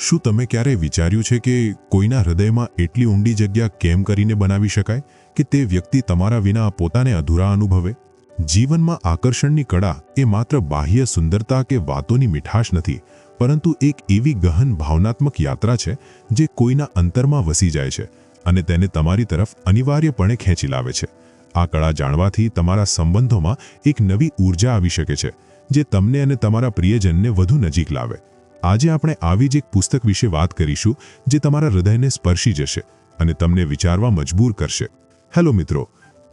શું તમે ક્યારેય વિચાર્યું છે કે કોઈના હૃદયમાં એટલી ઊંડી જગ્યા કેમ કરીને બનાવી શકાય કે તે વ્યક્તિ તમારા વિના પોતાને અધૂરા અનુભવે? જીવનમાં આકર્ષણની કળા એ માત્ર બાહ્ય સુંદરતા કે વાતોની મીઠાશ નથી, પરંતુ એક એવી ગહન ભાવનાત્મક યાત્રા છે જે કોઈના અંતરમાં વસી જાય છે અને તેને તમારી તરફ અનિવાર્યપણે ખેંચી લાવે છે. આ કળા જાણવાથી તમારા સંબંધોમાં એક નવી ઊર્જા આવી શકે છે, જે તમને અને તમારા પ્રિયજનને વધુ નજીક લાવે. આજે આપણે આવી જ એક પુસ્તક વિશે વાત કરીશું જે તમારા હૃદયને સ્પર્શી જશે અને તમને વિચારવા મજબૂર કરશે. હેલો મિત્રો,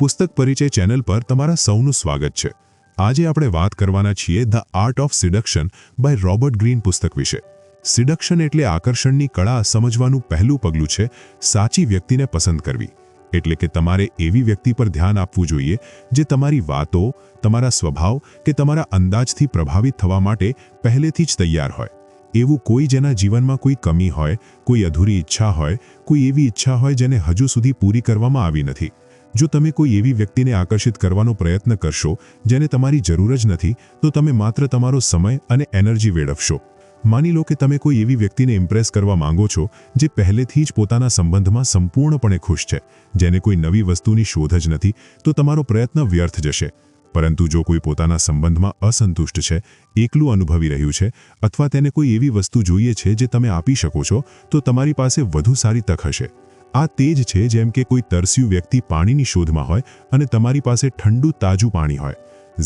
પુસ્તક પરિચય ચેનલ પર તમારા સૌનું સ્વાગત છે. આજે આપણે વાત કરવાના છીએ the art of seduction by Robert Greene પુસ્તક વિશે. સિડક્શન એટલે આકર્ષણની કળા સમજવાનું પહેલું પગલું છે સાચી વ્યક્તિને પસંદ કરવી. એટલે કે તમારે એવી વ્યક્તિ પર ધ્યાન આપવું જોઈએ જે તમારી વાતો, તમારા સ્વભાવ કે તમારા અંદાજથી પ્રભાવિત થવા માટે પહેલેથી જ તૈયાર હોય. એવું કોઈ જેના જીવનમાં કોઈ કમી હોય, કોઈ અધૂરી ઈચ્છા હોય, કોઈ એવી ઈચ્છા હોય જેને હજુ સુધી પૂરી કરવામાં આવી નથી. જો તમે કોઈ એવી વ્યક્તિને આકર્ષિત કરવાનો પ્રયત્ન કરશો જેને તમારી જરૂર જ નથી, તો તમે માત્ર તમારો સમય અને એનર્જી વેડફશો. માની લો કે તમે કોઈ એવી વ્યક્તિને ઇમ્પ્રેસ કરવા માંગો છો જે પહેલેથી જ પોતાના સંબંધમાં સંપૂર્ણપણે ખુશ છે, જેને કોઈ નવી વસ્તુની શોધ જ નથી, તો તમારો પ્રયત્ન વ્યર્થ જશે. પરંતુ જો કોઈ પોતાના સંબંધમાં અસંતુષ્ટ છે, એકલું અનુભવી રહ્યું છે અથવા તેને કોઈ એવી વસ્તુ જોઈએ છે જે તમે આપી શકો છો, તો તમારી પાસે વધુ સારી તક હશે. આ તે જ છે જેમ કે કોઈ તરસ્યું વ્યક્તિ પાણીની શોધમાં હોય અને તમારી પાસે ઠંડુ તાજું પાણી હોય.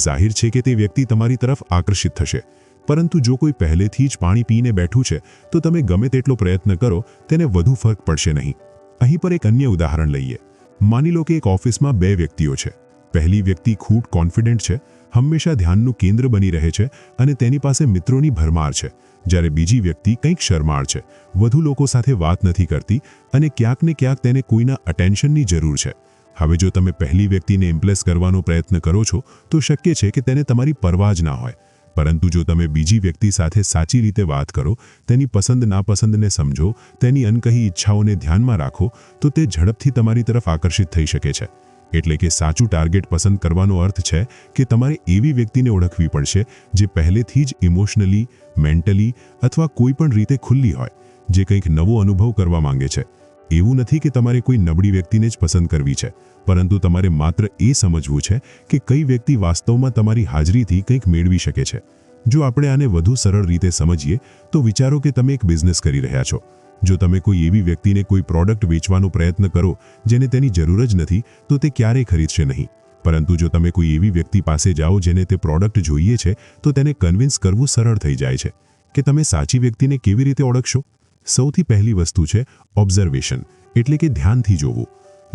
જાહેર છે કે તે વ્યક્તિ તમારી તરફ આકર્ષિત થશે. પરંતુ જો કોઈ પહેલેથી જ પાણી પીને બેઠું છે, તો તમે ગમે તેટલો પ્રયત્ન કરો, તેને વધુ ફરક પડશે નહીં. અહીં પર એક અન્ય ઉદાહરણ લઈએ. માની લો કે એક ઓફિસમાં બે વ્યક્તિઓ છે. પહેલી વ્યક્તિ ખૂબ કોન્ફિડન્ટ છે, હંમેશા ધ્યાનનું કેન્દ્ર બની રહે છે અને તેની પાસે મિત્રોની ભરમાર છે, જ્યારે બીજી વ્યક્તિ કંઈક શરમાળ છે, વધુ લોકો સાથે વાત નથી કરતી અને ક્યાંક ને ક્યાંક તેને કોઈના અટેન્શનની જરૂર છે. હવે જો તમે પહેલી વ્યક્તિને ઇમ્પ્રેસ કરવાનો પ્રયત્ન કરો છો, તો શક્ય છે કે તેને તમારી પરવા જ ના હોય. પરંતુ જો તમે બીજી વ્યક્તિ સાથે સાચી રીતે વાત કરો, તેની પસંદ નાપસંદને સમજો, તેની અનકહી ઈચ્છાઓને ધ્યાનમાં રાખો, તો તે ઝડપથી તમારી તરફ આકર્ષિત થઈ શકે છે. એટલે કે સાચું ટાર્ગેટ પસંદ કરવાનો અર્થ છે કે તમારે એવી વ્યક્તિને ઓળખવી પડશે જે પહેલેથી જ ઇમોશનલી, મેન્ટલી અથવા કોઈ પણ રીતે ખુલ્લી હોય, જે કંઈક નવો અનુભવ કરવા માંગે છે. એવું નથી કે તમારે કોઈ નબળી વ્યક્તિને જ પસંદ કરવી છે, પરંતુ તમારે માત્ર એ સમજવું છે કે કઈ વ્યક્તિ વાસ્તવમાં તમારી હાજરીથી કંઈક મેળવી શકે છે. જો આપણે આને વધુ સરળ રીતે સમજીએ, તો વિચારો કે તમે એક બિઝનેસ કરી રહ્યા છો. જો તમે કોઈ એવી વ્યક્તિને કોઈ પ્રોડક્ટ વેચવાનો પ્રયત્ન કરો જેને તેની જરૂર જ નથી, તો તે ક્યારેય ખરીદશે નહીં. પરંતુ જો તમે કોઈ એવી વ્યક્તિ પાસે જાઓ જેને તે પ્રોડક્ટ જોઈએ છે, તો તેને કન્વિન્સ કરવું સરળ થઈ જાય છે. કે તમે સાચી વ્યક્તિને કેવી રીતે ઓળખશો? સૌથી પહેલી વસ્તુ છે ઓબ્ઝર્વેશન, એટલે કે ધ્યાનથી જોવું.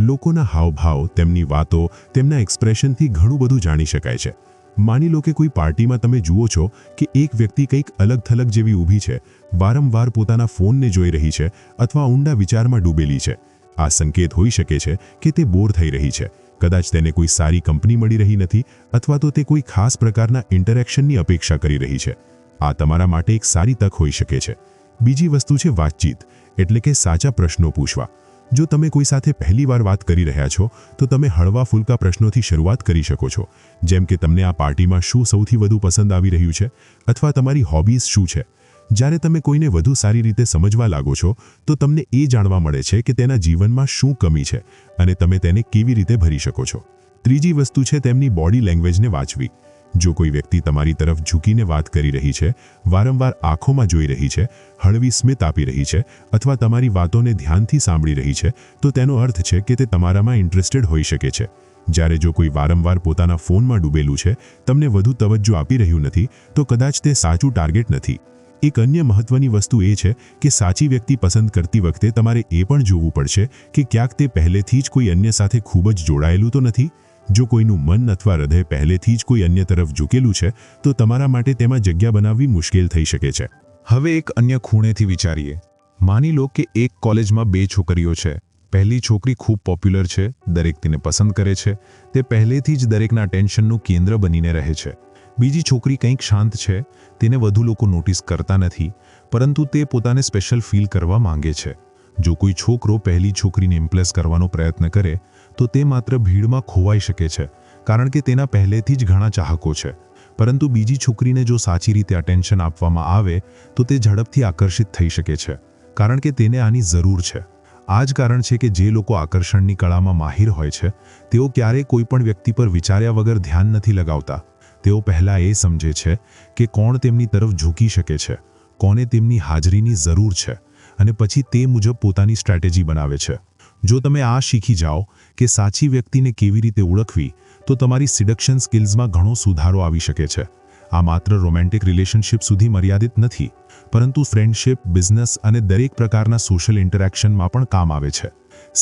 લોકોના હાવભાવ, તેમની વાતો, તેમના એક્સપ્રેશનથી ઘણું બધું જાણી શકાય છે. માની લો કે કોઈ પાર્ટીમાં તમે જુઓ છો કે એક વ્યક્તિ કંઈક અલગ થલગ જેવી ઊભી છે, વારંવાર પોતાના ફોનને જોઈ રહી છે અથવા ઊંડા વિચારમાં ડૂબેલી છે. આ સંકેત હોઈ શકે છે કે તે બોર થઈ રહી છે. કદાચ તેને કોઈ સારી કંપની મળી રહી નથી અથવા તો તે કોઈ ખાસ પ્રકારના ઇન્ટરેક્શનની અપેક્ષા કરી રહી છે. આ તમારા માટે એક સારી તક હોઈ શકે છે. બીજી વસ્તુ છે વાતચીત, એટલે કે સાચા પ્રશ્નો પૂછવા. જો તમે કોઈ સાથે પહેલીવાર વાત કરી રહ્યા છો, તો તમે હળવા ફૂલકા પ્રશ્નોથી શરૂઆત કરી શકો છો, જેમ કે તમને આ પાર્ટીમાં શું સૌથી વધુ પસંદ આવી રહ્યું છે અથવા તમારી હોબીઝ શું છે. જ્યારે તમે કોઈને વધુ સારી રીતે સમજવા લાગો છો, તો તમને એ જાણવા મળે છે કે તેના જીવનમાં શું કમી છે અને તમે તેને કેવી રીતે ભરી શકો છો. ત્રીજી વસ્તુ છે તેમની બોડી લેંગ્વેજને વાંચવી. જો કોઈ વ્યક્તિ તમારી તરફ ઝૂકીને વાત કરી રહી છે, વારંવાર આંખોમાં જોઈ રહી છે, હળવી સ્મિત આપી રહી છે અથવા તમારી વાતોને ધ્યાનથી સાંભળી રહી છે, તો તેનો અર્થ છે કે તે તમારામાં ઇન્ટરેસ્ટેડ હોઈ શકે છે. જ્યારે જો કોઈ વારંવાર પોતાના ફોનમાં ડૂબેલું છે, તમને વધુ તવજ્જો આપી રહ્યું નથી, તો કદાચ તે સાચું ટાર્ગેટ નથી. એક અન્ય મહત્વની વસ્તુ એ છે કે સાચી વ્યક્તિ પસંદ કરતી વખતે તમારે એ પણ જોવું પડશે કે ક્યાંક તે પહેલેથી જ કોઈ અન્ય સાથે ખૂબ જ જોડાયેલું તો નથી. જો કોઈનું મન અથવા હૃદય પહેલેથી જ કોઈ અન્ય તરફ ઝૂકેલું છે, તો તમારા માટે તેમાં જગ્યા બનાવવી મુશ્કેલ થઈ શકે છે. હવે એક અન્ય ખૂણેથી વિચારીએ. માની લો કે એક કોલેજમાં બે છોકરીઓ છે. પહેલી છોકરી ખૂબ પોપ્યુલર છે, દરેક તેને પસંદ કરે છે, તે પહેલેથી જ દરેકના અટેન્શનનું કેન્દ્ર બનીને રહે છે. બીજી છોકરી કંઈક શાંત છે, તેને વધુ લોકો નોટિસ કરતા નથી, પરંતુ તે પોતાને સ્પેશિયલ ફીલ કરવા માંગે છે. જો કોઈ છોકરો પહેલી છોકરીને ઇમ્પ્રેસ કરવાનો પ્રયત્ન કરે, તો તે માત્ર ભીડમાં ખોવાઈ શકે છે, કારણ કે તેના પહેલેથી જ ઘણા ચાહકો છે. પરંતુ બીજી છોકરીને જો સાચી રીતે અટેન્શન આપવામાં આવે તો તે ઝડપથી આકર્ષિત થઈ શકે છે, કારણ કે તેને આની જરૂર છે. આ જ કારણ છે કે જે લોકો આકર્ષણની કળામાં માહિર હોય છે તેઓ ક્યારેય કોઈ પણ વ્યક્તિ પર વિચાર્યા વગર ધ્યાન નથી લગાવતા. તેઓ પહેલાં એ સમજે છે કે કોણ તેમની તરફ ઝૂકી શકે છે, કોને તેમની હાજરીની જરૂર છે, અને પછી તે મુજબ પોતાની સ્ટ્રેટેજી બનાવે છે. જો તમે આ શીખી જાઓ કે સાચી વ્યક્તિને કેવી રીતે ઓળખવી, તો તમારી સિડક્શન સ્કિલ્સમાં ઘણો સુધારો આવી શકે છે. આ માત્ર રોમેન્ટિક રિલેશનશિપ સુધી મર્યાદિત નથી, પરંતુ ફ્રેન્ડશિપ, બિઝનેસ અને દરેક પ્રકારના સોશિયલ ઇન્ટરેક્શનમાં પણ કામ આવે છે.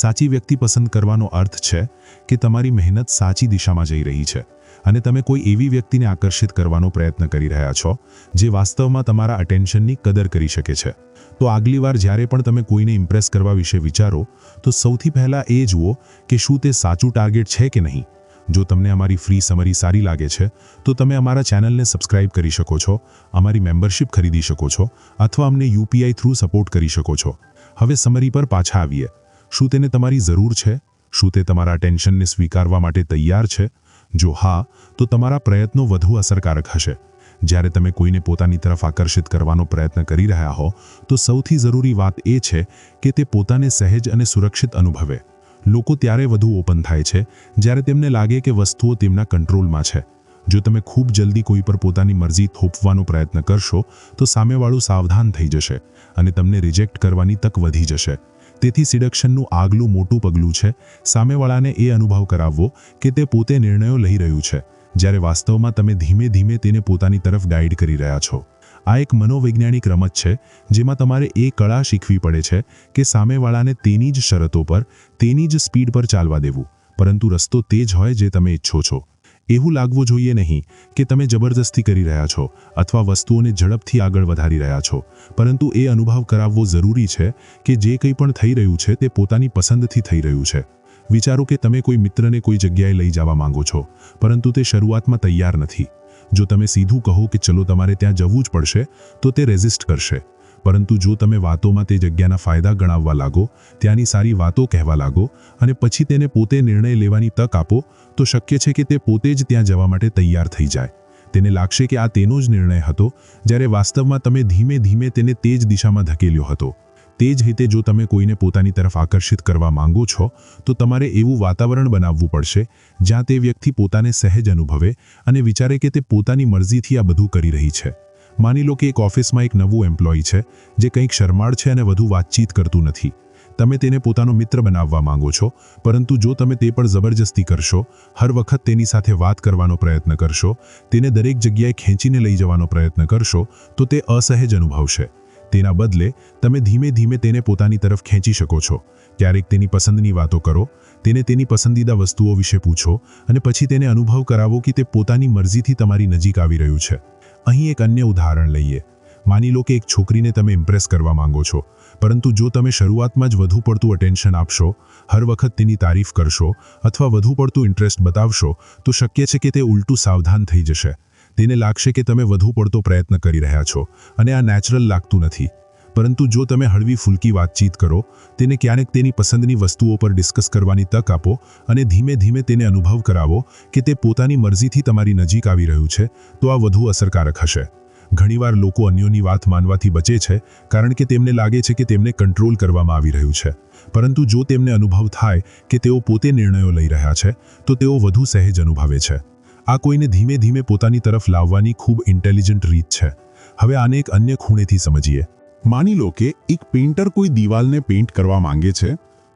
સાચી વ્યક્તિ પસંદ કરવાનો અર્થ છે કે તમારી મહેનત સાચી દિશામાં જઈ રહી છે અને તમે કોઈ એવી વ્યક્તિને આકર્ષિત કરવાનો પ્રયત્ન કરી રહ્યા છો જે વાસ્તવમાં તમારા અટેન્શનની કદર કરી શકે છે. તો આગલી વાર જ્યારે પણ તમે કોઈને ઇમ્પ્રેસ કરવા વિશે વિચારો તો સૌથી પહેલાં એ જુઓ કે શું તે સાચું ટાર્ગેટ છે કે નહીં. જો તમને અમારી ફ્રી સમરી સારી લાગે છે તો તમે અમારા ચેનલને સબસ્ક્રાઇબ કરી શકો છો, અમારી મેમ્બરશિપ ખરીદી શકો છો અથવા અમને યુપીઆઈ થ્રુ સપોર્ટ કરી શકો છો. હવે સમરી પર પાછા આવીએ. શું તેને તમારી જરૂર છે? શું તે તમારા અટેન્શનને સ્વીકારવા માટે તૈયાર છે? જો હા, તો તમારા પ્રયત્નો વધુ અસરકારક હશે. જ્યારે તમે કોઈને પોતાની તરફ આકર્ષિત કરવાનો પ્રયત્ન કરી રહ્યા હો તો સૌથી જરૂરી વાત એ છે કે તે પોતાને સહેજ અને સુરક્ષિત અનુભવે. લોકો ત્યારે વધુ ઓપન થાય છે જ્યારે તેમને લાગે કે વસ્તુઓ તેમના કંટ્રોલમાં છે. જો તમે ખૂબ જલ્દી કોઈ પર પોતાની મરજી થોપવાનો પ્રયત્ન કરશો તો સામેવાળું સાવધાન થઈ જશે અને તમને રિજેક્ટ કરવાની તક વધી જશે. તેથી સિડક્શનનું આગલું મોટું પગલું છે સામેવાળાને એ અનુભવ કરાવવો કે તે પોતે નિર્ણયો લઈ રહ્યું છે, જ્યારે વાસ્તવમાં તમે ધીમે ધીમે તેને પોતાની તરફ ગાઈડ કરી રહ્યા છો. આ એક મનોવૈજ્ઞાનિક રમત છે જેમાં તમારે એ કળા શીખવી પડે છે કે સામેવાળાને તેની જ શરતો પર, તેની જ સ્પીડ પર ચાલવા દેવું, પરંતુ રસ્તો તે જ હોય જે તમે ઈચ્છો છો. એવું લાગવું જોઈએ નહીં કે તમે જબરદસ્તી કરી રહ્યા છો અથવા વસ્તુઓને ઝડપથી આગળ વધારી રહ્યા છો, પરંતુ એ અનુભવ કરાવવો જરૂરી છે કે જે કંઈ પણ થઈ રહ્યું છે તે પોતાની પસંદથી થઈ રહ્યું છે. વિચારો કે તમે કોઈ મિત્રને કોઈ જગ્યાએ લઈ જવા માંગો છો, પરંતુ તે શરૂઆતમાં તૈયાર નથી. જો તમે સીધું કહો કે ચલો તમારે ત્યાં જવું જ પડશે તો તે રેઝિસ્ટ કરશે. પરંતુ જો તમે વાતોમાં તે જગ્યાના ફાયદા ગણાવવા લાગો, ત્યાંની સારી વાતો કહેવા લાગો અને પછી તેને પોતે નિર્ણય લેવાની તક આપો, તો શક્ય છે કે તે પોતે જ ત્યાં જવા માટે તૈયાર થઈ જાય. તેને લાગશે કે આ તેનો જ નિર્ણય હતો, જ્યારે વાસ્તવમાં તમે ધીમે ધીમે તેને તે જ દિશામાં ધકેલ્યો હતો. તે જ રીતે જો તમે કોઈને પોતાની તરફ આકર્ષિત કરવા માંગો છો તો તમારે એવું વાતાવરણ બનાવવું પડશે જ્યાં તે વ્યક્તિ પોતાને સહેજ અનુભવે અને વિચારે કે તે પોતાની મરજીથી આ બધું કરી રહી છે. માની લો કે એક ઓફિસમાં એક નવું એમ્પ્લોયી છે જે કંઈક શરમાળ છે અને વધુ વાતચીત કરતું નથી. તમે તેને પોતાનો મિત્ર બનાવવા માંગો છો, પરંતુ જો તમે તે પર જબરજસ્તી કરશો, હર વખત તેની સાથે વાત કરવાનો પ્રયત્ન કરશો, તેને દરેક જગ્યાએ ખેંચીને લઈ જવાનો પ્રયત્ન કરશો, તો તે અસહજ અનુભવશે. તેના બદલે તમે ધીમે ધીમે તેને પોતાની તરફ ખેંચી શકો છો. ક્યારેક તેની પસંદની વાતો કરો, તેને તેની પસંદીદા વસ્તુઓ વિશે પૂછો અને પછી તેને અનુભવ કરાવો કે તે પોતાની મરજીથી તમારી નજીક આવી રહ્યું છે. અહીં એક અન્ય ઉદાહરણ લઈએ. માની લો કે એક છોકરીને તમે ઇમ્પ્રેસ કરવા માંગો છો, પરંતુ જો તમે શરૂઆતમાં જ વધુ પડતું અટેન્શન આપશો, હર વખત તેની તારીફ કરશો અથવા વધુ પડતું ઇન્ટરેસ્ટ બતાવશો, તો શક્ય છે કે તે ઉલટું સાવધાન થઈ જશે. તેને લાગશે કે તમે વધુ પડતો પ્રયત્ન કરી રહ્યા છો અને આ નેચરલ લાગતું નથી. પરંતુ જો તમે હળવી ફૂલકી વાતચીત કરો, તેને ક્યારેક તેની પસંદની વસ્તુઓ પર ડિસ્કસ કરવાની તક આપો અને ધીમે ધીમે તેને અનુભવ કરાવો કે તે પોતાની મરજીથી તમારી નજીક આવી રહ્યું છે, તો આ વધુ અસરકારક હશે. ઘણીવાર લોકો અન્યોની વાત માનવાથી બચે છે કારણ કે તેમને લાગે છે કે તેમને કંટ્રોલ કરવામાં આવી રહ્યું છે, પરંતુ જો તેમને અનુભવ થાય કે તેઓ પોતે નિર્ણયો લઈ રહ્યા છે તો તેઓ વધુ સહેજ અનુભવે છે. આ કોઈને ધીમે ધીમે પોતાની તરફ લાવવાની ખૂબ ઇન્ટેલિજન્ટ રીત છે. હવે આને એક અન્ય ખૂણેથી સમજીએ. માની લો કે એક પેઇન્ટર કોઈ દિવાલને પેઇન્ટ કરવા માંગે છે,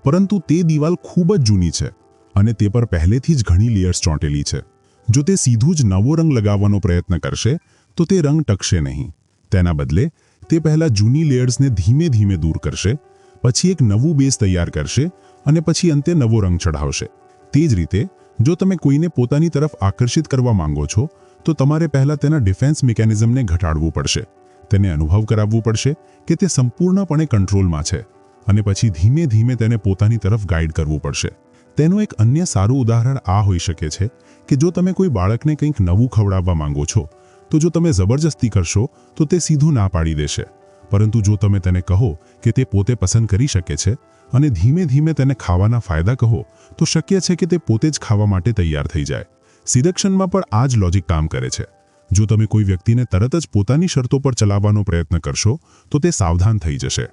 પરંતુ તે દિવાલ ખૂબ જ જૂની છે અને તે પર પહેલેથી જ ઘણી લેયર્સ ચોંટેલી છે. જો તે સીધું જ નવો રંગ લગાવવાનો પ્રયત્ન કરશે તો તે રંગ ટકશે નહીં. તેના બદલે તે પહેલા જૂની લેયર્સને ધીમે ધીમે દૂર કરશે, પછી એક નવું બેઝ તૈયાર કરશે અને પછી અંતે નવો રંગ ચઢાવશે. તે જ રીતે જો તમે કોઈને પોતાની તરફ આકર્ષિત કરવા માંગો છો તો તમારે પહેલા તેના ડિફેન્સ મિકેનિઝમને ઘટાડવું પડશે. તેને અનુભવ કરાવવું પડશે કે તે સંપૂર્ણપણે કંટ્રોલમાં છે અને પછી ધીમે ધીમે તેને પોતાની તરફ ગાઈડ કરવું પડશે. તેનું એક અન્ય સારું ઉદાહરણ આ હોઈ શકે છે કે જો તમે કોઈ બાળકને કંઈક નવું ખવડાવવા માંગો છો, તો જો તમે જબરજસ્તી કરશો તો તે સીધું ના પાડી દેશે. પરંતુ જો તમે તેને કહો કે તે પોતે પસંદ કરી શકે છે અને ધીમે ધીમે તેને ખાવાના ફાયદા કહો, તો શક્ય છે કે તે પોતે જ ખાવા માટે તૈયાર થઈ જાય. સિડક્શનમાં પણ આ જ લોજિક કામ કરે છે. જો તમે કોઈ વ્યક્તિને તરત જ પોતાની શરતો પર ચલાવવાનો પ્રયત્ન કરશો તો તે સાવધાન થઈ જશે,